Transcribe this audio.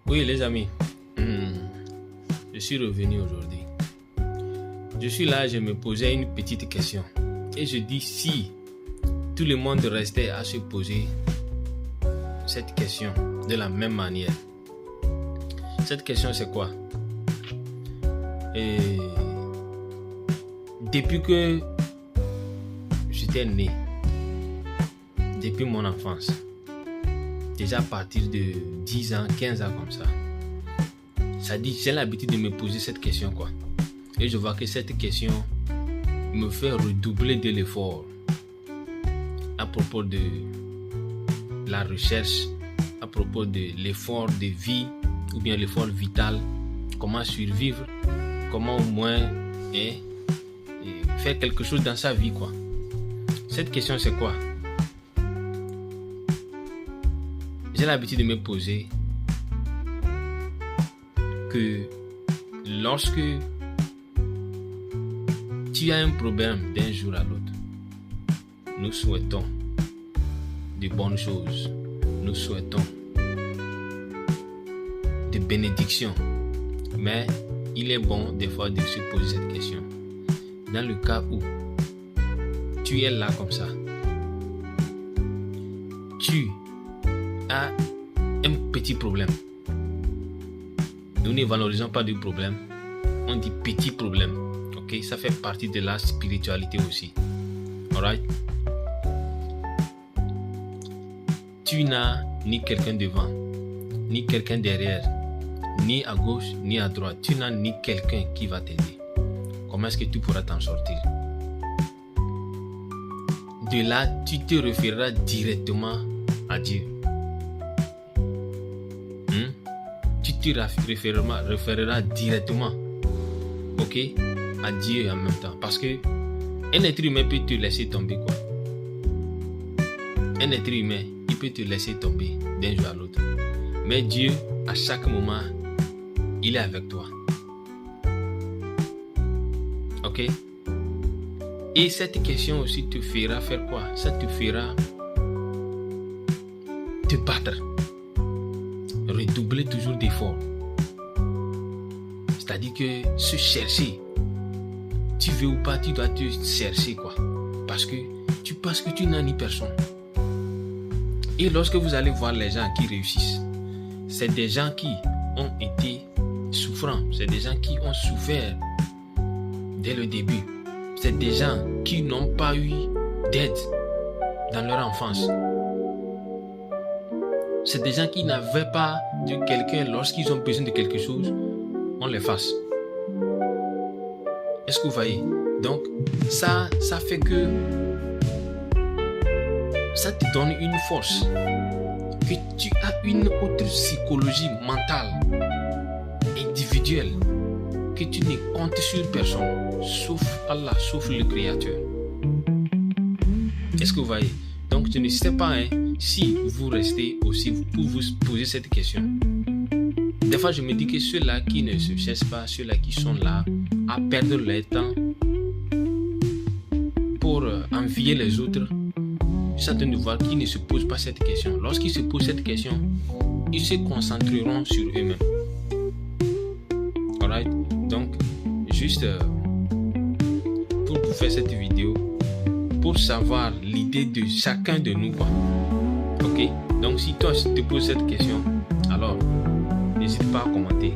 Oui, les amis, je suis revenu aujourd'hui. Je suis là, je me posais une petite question. Et je dis, si tout le monde restait à se poser cette question de la même manière. Cette question, c'est quoi? Et depuis que j'étais né, depuis mon enfance, déjà à partir de 10 ans, 15 ans comme ça, j'ai l'habitude de me poser cette question, quoi. Et je vois que cette question me fait redoubler de l'effort à propos de la recherche, à propos de l'effort de vie ou bien l'effort vital, comment survivre, comment au moins faire quelque chose dans sa vie, quoi. Cette question, c'est quoi? J'ai l'habitude de me poser que lorsque tu as un problème d'un jour à l'autre, nous souhaitons de bonnes choses, nous souhaitons de bénédictions, mais il est bon des fois de se poser cette question. Dans le cas où tu es là comme ça, tu as un petit problème. Nous ne valorisons pas du problème, on dit petit problème. Ok, ça fait partie de la spiritualité aussi. Alright? Tu n'as ni quelqu'un devant, ni quelqu'un derrière, ni à gauche, ni à droite. Tu n'as ni quelqu'un qui va t'aider. Comment est-ce que tu pourras t'en sortir? De là, tu te référeras directement à Dieu. Tu te référeras directement, ok, à Dieu en même temps. Parce que un être humain peut te laisser tomber, quoi. Un être humain, il peut te laisser tomber d'un jour à l'autre. Mais Dieu, à chaque moment, il est avec toi. Ok? Et cette question aussi te fera faire quoi? Ça te fera te battre. Redoubler toujours d'efforts. C'est-à-dire que se chercher. Tu veux ou pas, tu dois te chercher, quoi. Parce que tu penses que tu n'as ni personne. Et lorsque vous allez voir les gens qui réussissent, c'est des gens qui ont été souffrants. C'est des gens qui ont souffert dès le début. C'est des gens qui n'ont pas eu d'aide dans leur enfance. C'est des gens qui n'avaient pas de quelqu'un lorsqu'ils ont besoin de quelque chose, on les fasse. Est-ce que vous voyez? Donc, ça fait que ça te donne une force, que tu as une autre psychologie mentale, individuelle, que tu ne comptes sur personne, sauf Allah, sauf le Créateur. Est-ce que vous voyez? Donc, je ne sais pas si vous restez aussi pour vous poser cette question. Des fois, je me dis que ceux-là qui ne se cherchent pas, ceux-là qui sont là à perdre leur temps pour envier les autres, je suis en train de voir qu'ils ne se posent pas cette question. Lorsqu'ils se posent cette question, ils se concentreront sur eux-mêmes. Alright? Donc, juste pour vous faire cette vidéo, pour savoir l'idée de chacun de nous, quoi. Ok? Donc, si toi tu te poses cette question, alors n'hésite pas à commenter.